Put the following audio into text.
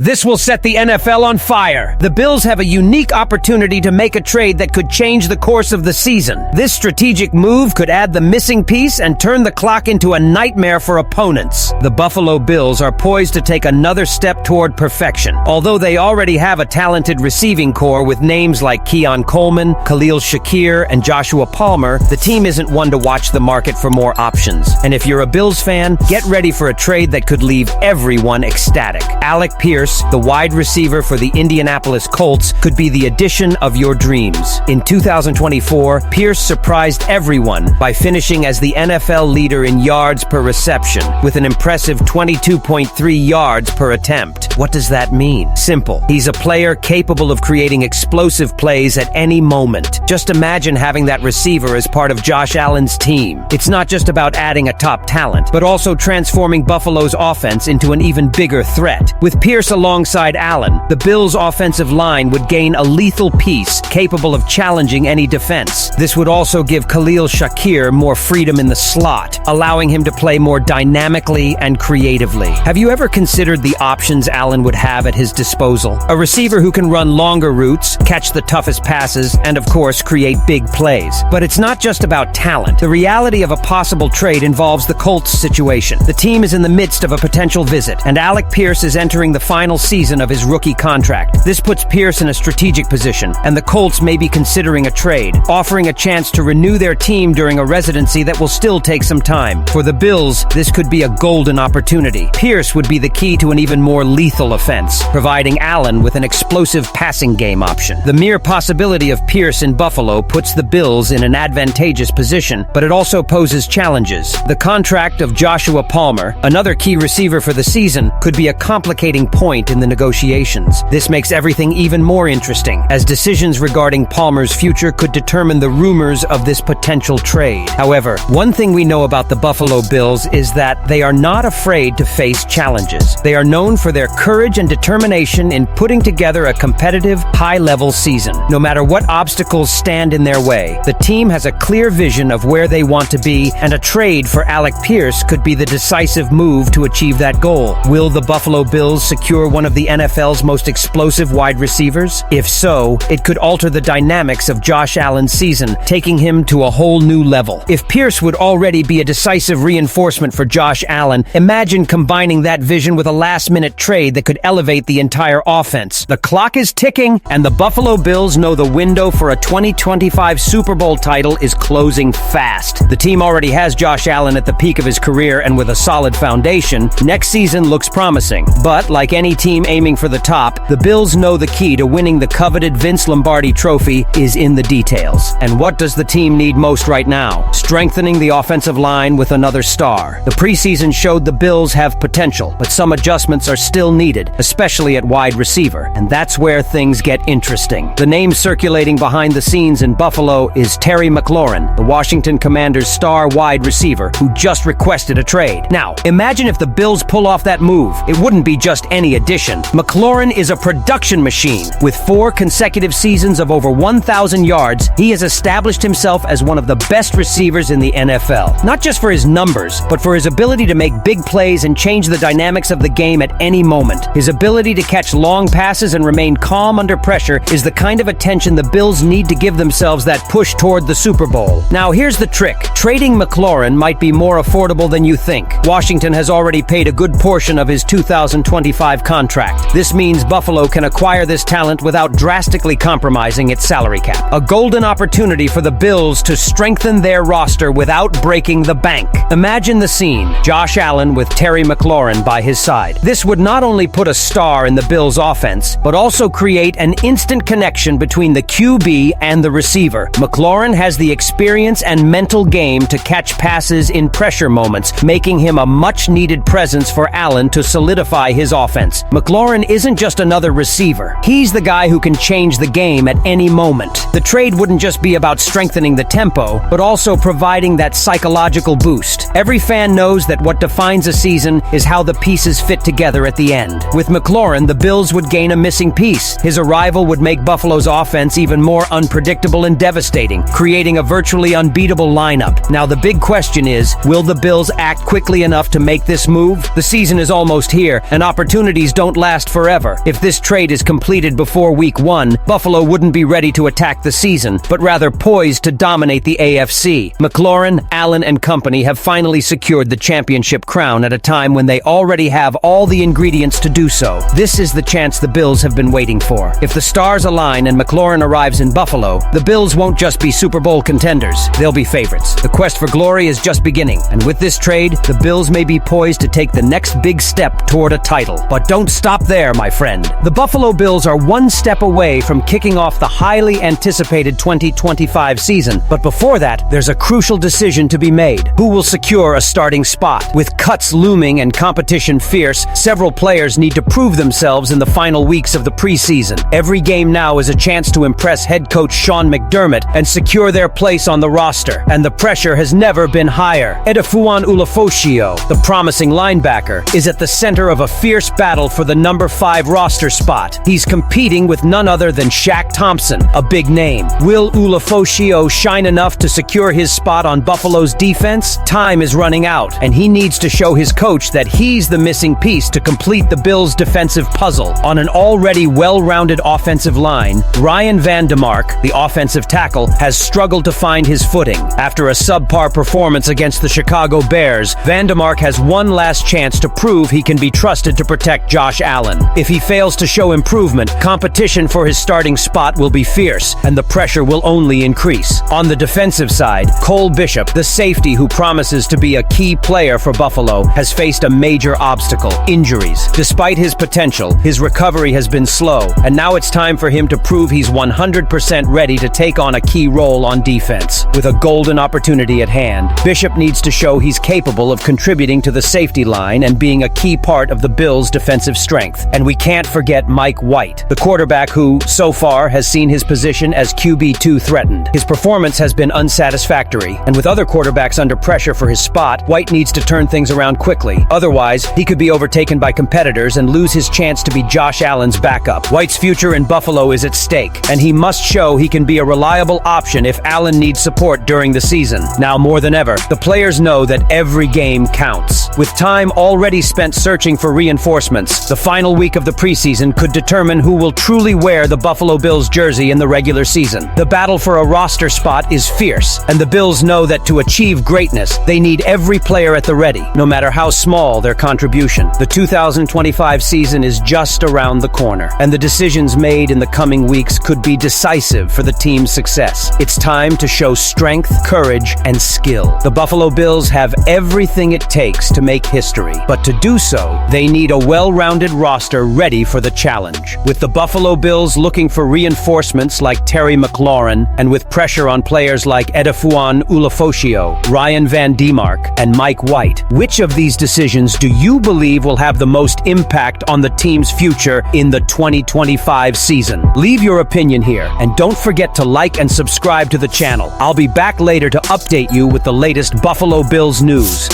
This will set the NFL on fire. The Bills have a unique opportunity to make a trade that could change the course of the season. This strategic move could add the missing piece and turn the clock into a nightmare for opponents. The Buffalo Bills are poised to take another step toward perfection. Although they already have a talented receiving core with names like Keon Coleman, Khalil Shakir, and Joshua Palmer, the team isn't one to watch the market for more options. And if you're a Bills fan, get ready for a trade that could leave everyone ecstatic. Alec Pierce, the wide receiver for the Indianapolis Colts, could be the addition of your dreams. In 2024, Pierce surprised everyone by finishing as the NFL leader in yards per reception, with an impressive 22.3 yards per attempt. What does that mean? Simple. He's a player capable of creating explosive plays at any moment. Just imagine having that receiver as part of Josh Allen's team. It's not just about adding a top talent, but also transforming Buffalo's offense into an even bigger threat. With Pierce alongside Allen, the Bills' offensive line would gain a lethal piece capable of challenging any defense. This would also give Khalil Shakir more freedom in the slot, allowing him to play more dynamically and creatively. Have you ever considered the options Allen would have at his disposal? A receiver who can run longer routes, catch the toughest passes, and of course create big plays. But it's not just about talent. The reality of a possible trade involves the Colts situation. The team is in the midst of a potential visit, and Alec Pierce is entering the final season of his rookie contract. This puts Pierce in a strategic position, and the Colts may be considering a trade, offering a chance to renew their team during a residency that will still take some time. For the Bills, this could be a golden opportunity. Pierce would be the key to an even more lethal offense, providing Allen with an explosive passing game option. The mere possibility of Pierce in Buffalo puts the Bills in an advantageous position, but it also poses challenges. The contract of Joshua Palmer, another key receiver for the season, could be a complicating point in the negotiations. This makes everything even more interesting, as decisions regarding Palmer's future could determine the rumors of this potential trade. However, one thing we know about the Buffalo Bills is that they are not afraid to face challenges. They are known for their courage and determination in putting together a competitive, high-level season. No matter what obstacles stand in their way, the team has a clear vision of where they want to be, and a trade for Alec Pierce could be the decisive move to achieve that goal. Will the Buffalo Bills secure one of the NFL's most explosive wide receivers? If so, it could alter the dynamics of Josh Allen's season, taking him to a whole new level. If Pierce would already be a decisive reinforcement for Josh Allen, imagine combining that vision with a last-minute trade that could elevate the entire offense. The clock is ticking, and the Buffalo Bills know the window for a 2025 Super Bowl title is closing fast. The team already has Josh Allen at the peak of his career, and with a solid foundation, next season looks promising. But like any team aiming for the top, the Bills know the key to winning the coveted Vince Lombardi trophy is in the details. And what does the team need most right now? Strengthening the offensive line with another star. The preseason showed the Bills have potential, but some adjustments are still needed, especially at wide receiver. And that's where things get interesting. The name circulating behind the scenes in Buffalo is Terry McLaurin, the Washington Commanders' star wide receiver, who just requested a trade. Now, imagine if the Bills pull off that move. It wouldn't be just any addition. McLaurin is a production machine. With 4 consecutive seasons of over 1,000 yards, he has established himself as one of the best receivers in the NFL. Not just for his numbers, but for his ability to make big plays and change the dynamics of the game at any moment. His ability to catch long passes and remain calm under pressure is the kind of attention the Bills need to give themselves that push toward the Super Bowl. Now, here's the trick. Trading McLaurin might be more affordable than you think. Washington has already paid a good portion of his 2025 contract. This means Buffalo can acquire this talent without drastically compromising its salary cap. A golden opportunity for the Bills to strengthen their roster without breaking the bank. Imagine the scene. Josh Allen with Terry McLaurin by his side. This would not only put a star in the Bills' offense, but also create an instant connection between the QB and the receiver. McLaurin has the experience and mental game to catch passes in pressure moments, making him a much-needed presence for Allen to solidify his offense. McLaurin isn't just another receiver. He's the guy who can change the game at any moment. The trade wouldn't just be about strengthening the tempo, but also providing that psychological boost. Every fan knows that what defines a season is how the pieces fit together at the end. With McLaurin, the Bills would gain a missing piece. His arrival would make Buffalo's offense even more unpredictable and devastating, creating a virtually unbeatable lineup. Now, the big question is, will the Bills act quickly enough to make this move? The season is almost here, and opportunities injuries don't last forever. If this trade is completed before Week 1, Buffalo wouldn't be ready to attack the season, but rather poised to dominate the AFC. McLaurin, Allen, and company have finally secured the championship crown at a time when they already have all the ingredients to do so. This is the chance the Bills have been waiting for. If the stars align and McLaurin arrives in Buffalo, the Bills won't just be Super Bowl contenders, they'll be favorites. The quest for glory is just beginning, and with this trade, the Bills may be poised to take the next big step toward a title. But don't stop there, my friend. The Buffalo Bills are one step away from kicking off the highly anticipated 2025 season, but before that, there's a crucial decision to be made. Who will secure a starting spot? With cuts looming and competition fierce, several players need to prove themselves in the final weeks of the preseason. Every game now is a chance to impress head coach Sean McDermott and secure their place on the roster, and the pressure has never been higher. Edefuan Ulofoshio, the promising linebacker, is at the center of a fierce battle for the number 5 roster spot. He's competing with none other than Shaq Thompson, a big name. Will Ulofoshio shine enough to secure his spot on Buffalo's defense? Time is running out, and he needs to show his coach that he's the missing piece to complete the Bills' defensive puzzle. On an already well-rounded offensive line, Ryan Van DeMark, the offensive tackle, has struggled to find his footing. After a subpar performance against the Chicago Bears, Van DeMark has one last chance to prove he can be trusted to protect Josh Allen. If he fails to show improvement, competition for his starting spot will be fierce, and the pressure will only increase. On the defensive side, Cole Bishop, the safety who promises to be a key player for Buffalo, has faced a major obstacle: injuries. Despite his potential, his recovery has been slow, and now it's time for him to prove he's 100% ready to take on a key role on defense. With a golden opportunity at hand, Bishop needs to show he's capable of contributing to the safety line and being a key part of the Bills' defensive strength. And we can't forget Mike White, the quarterback who, so far, has seen his position as QB2 threatened. His performance has been unsatisfactory, and with other quarterbacks under pressure for his spot, White needs to turn things around quickly. Otherwise, he could be overtaken by competitors and lose his chance to be Josh Allen's backup. White's future in Buffalo is at stake, and he must show he can be a reliable option if Allen needs support during the season. Now more than ever, the players know that every game counts. With time already spent searching for reinforcements, the final week of the preseason could determine who will truly wear the Buffalo Bills jersey in the regular season. The battle for a roster spot is fierce, and the Bills know that to achieve greatness, they need every player at the ready, no matter how small their contribution. The 2025 season is just around the corner, and the decisions made in the coming weeks could be decisive for the team's success. It's time to show strength, courage, and skill. The Buffalo Bills have everything it takes to make history, but to do so, they need a well-rounded roster ready for the challenge. With the Buffalo Bills looking for reinforcements like Terry McLaurin, and with pressure on players like Edefuan Ulofoshio, Ryan Van DeMark, and Mike White, which of these decisions do you believe will have the most impact on the team's future in the 2025 season? Leave your opinion here, and don't forget to like and subscribe to the channel. I'll be back later to update you with the latest Buffalo Bills news.